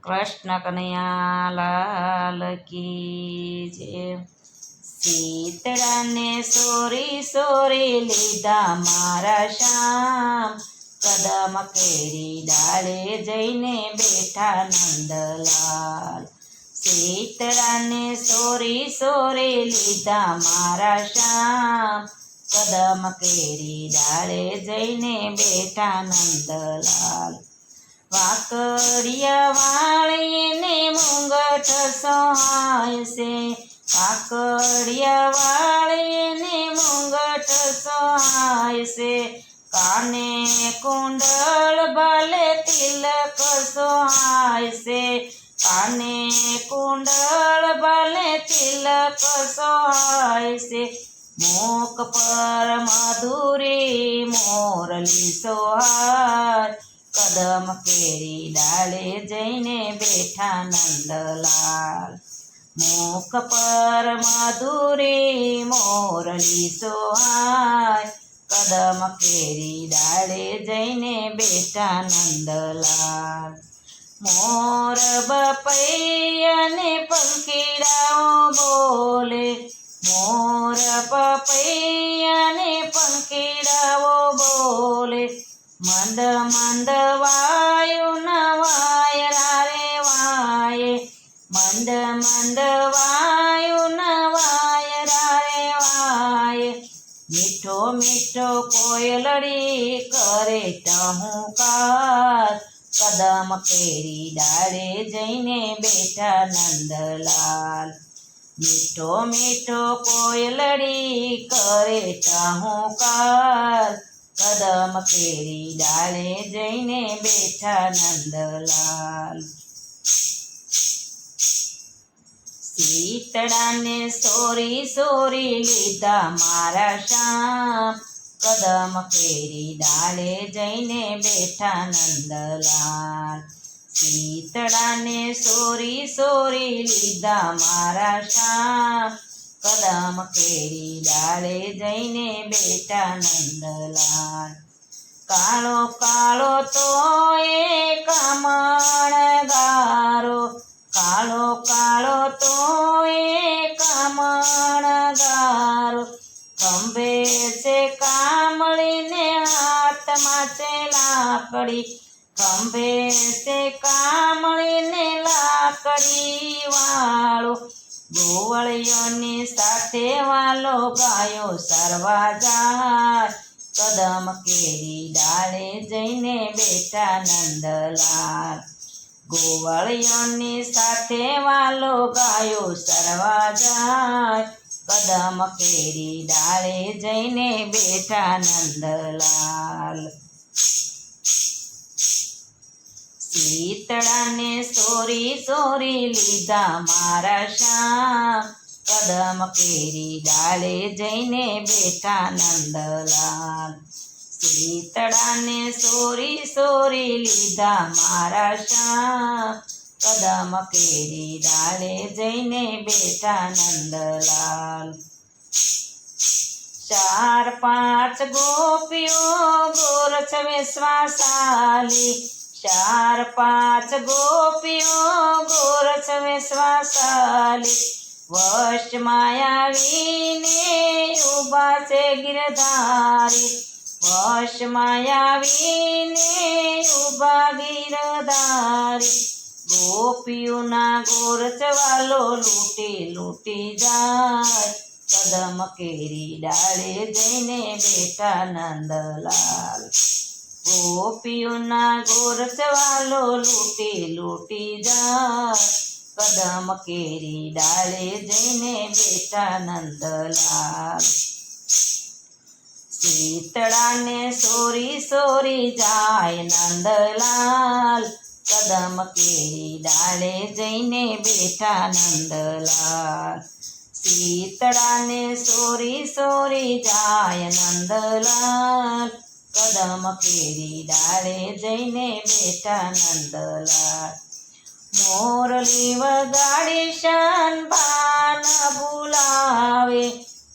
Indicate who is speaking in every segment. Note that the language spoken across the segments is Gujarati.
Speaker 1: કૃષ્ણ કનૈયા લાલ કી જય। શીતળાને સોરી સોરી લીધા મારા શ્યામ, કદમ કેરી ડાળે જઈને બેઠા નંદલાલ। શીતળાને સોરી સોરી લીધા મારા શ્યામ, કદમ કેરી ડાળે જઈને બેઠા નંદલાલ। વાકડિયા વાળીને મુંગટ સોહાય છે, વાકડિયા વાળીને મુંગટ સોહાય છે, કાને કુંડળ ભલે તિલક સોહાય છે, કાને કુંડળ ભલે તિલક સોહાય છે, મુખ પર મધુરી મોરલી સોહાય, કદમ કેરી ડાળે જઈને બેઠા નંદલાલ। મુખ પર મધુરી મોરલી સોહાય, કદમ કેરી ડાળે જઈને બેઠા નંદલાલ। મોર બપૈયાને પંખીડાઓ બોલે, મોર બપૈયાને પંખીડાઓ બોલે, મંદ મંદ વાયુ નવાય રે વાય, મંદ મંદ વાયુ નવાય રે વાય, મીઠો મીઠો કોયલડી કરે ટહુકાર, કદમ કેરી ડાળે જઈને બેઠા નંદલાલ। મીઠો મીઠો કોયલડી કરે ટહુકાર, કદમ કેરી ડાળે જઈને બેઠા નંદલાલ। શીતળાને સોરી સોરી લીધા મારા શ્યામ, કદમ કેરી ડાળે જઈને બેઠા નંદલાલ। શીતળાને સોરી સોરી લીધા મારા શ્યામ, કદમ કેરી ડાળે જઈને બેઠા નંદલાલ। કાળો કાળો તોય કામણગારો, કાળો કાળો તોય કામણગારો, ખંભે છે કામળીને હાથમાં છે લાકડી, ખંભે છે કામળીને લાકડી વાળો, ગોવળિયોની સાથે વાલો ગાયો સરવા જાય, કદમ કેરી ડાળે જઈને બેઠા નંદલાલ। ગોવળિયોની સાથે વાલો ગાયો સરવા જાય, કદમ કેરી ડાળે જઈને બેઠા નંદલાલ। શીતળાને સોરી સોરી લીધા મારા શ્યામ, કદમ કેરી ડાળે જઈને બેઠા નંદલાલ। શીતળાને સોરી સોરી લીધા મારા શ્યામ, કદમ કેરી ડાળે જઈને બેઠા નંદલાલ। ચાર પાંચ ગોપીઓ ગોરછ વિશ્વાસાલી, ચાર પાંચ ગોપીઓ ગોરછ વિશ્વાસાલી, વશમાં આવીને ઉભા છે ગિરધારી, વશમાં આવીને ઉભા ગિરધારી, ગોપીઓના ગોરછ વાલો લૂટી લૂટી જાય, કદમ કેરી ડાળે જઈને બેઠા નંદલાલ। ગોપીઓના ગોરછ વાલો લૂટી લૂટી જાય, કદમ કેરી ડાળે જઈને બેઠા નંદલાલ। શીતળાને સોરી સોરી જાય નંદલાલ, કદમ કેરી ડાળે જઈને બેઠા નંદલાલ। શીતળાને સોરી સોરી જાય નંદલાલ, કદમ કેરી ડાળે જઈને બેઠા નંદલાલ। મોરલી વગાડી શાનભાન ભૂલાવે,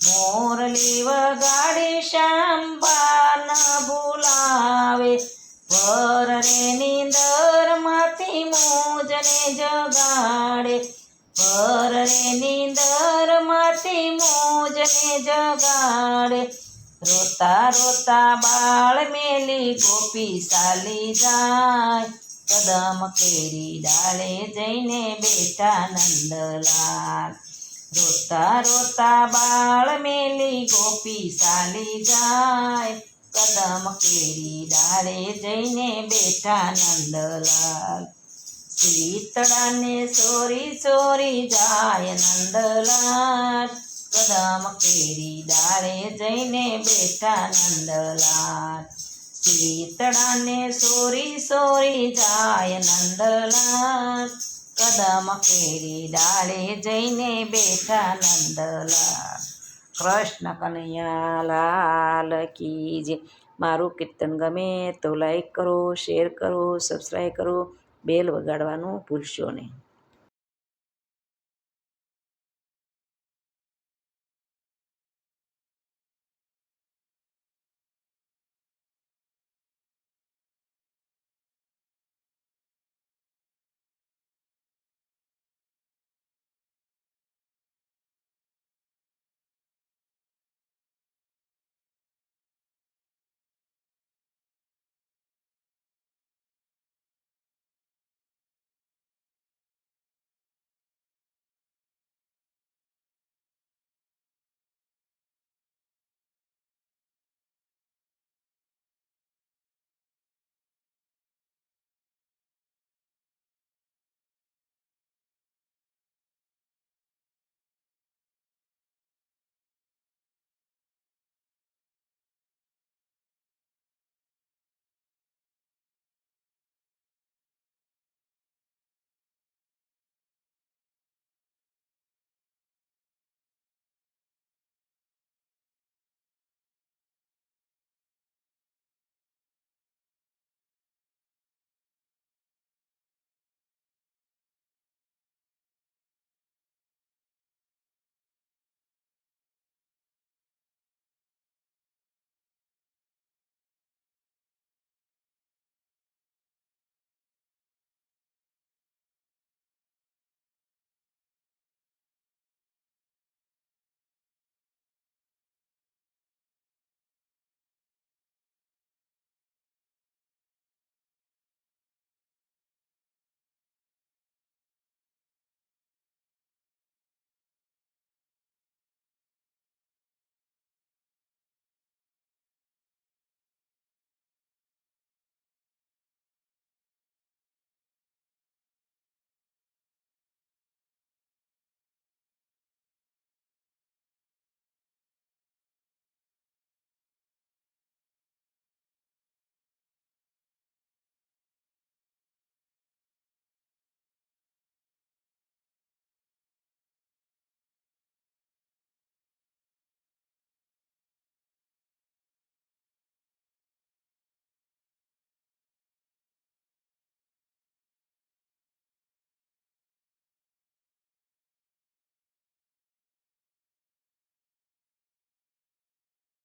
Speaker 1: મોરલી વગાડી શાનભાન ભૂલાવે, પર રે નીંદર માંથી માંથી મોજને જગાડે પર રે નીંદર માંથી મોજને જગાડે રોતા રોતા બાળ મેલી ગોપી ચાલી જાય કદમ કેરી ડાળે જઈને બેઠા નંદલાલ રોતા રોતા બાળ મેલી ગોપી ચાલી જાય કદમ કેરી ડાળે જઈને બેઠા નંદલાલ શીતળાને સોરી સોરી જાય નંદલાલ કદમ કેરી ડાળે જઈને બેઠા નંદલાલ શીતળાને સોરી સોરી જાય નંદલાલ કદમ કેરી ડાળે જઈને બેઠા નંદલાલ કૃષ્ણ કનૈયા લાલ કી જય મારું કીર્તન ગમે તો લાઈક કરો શેર કરો સબસ્ક્રાઈબ કરો બેલ વગાડવાનું ભૂલશો નહીં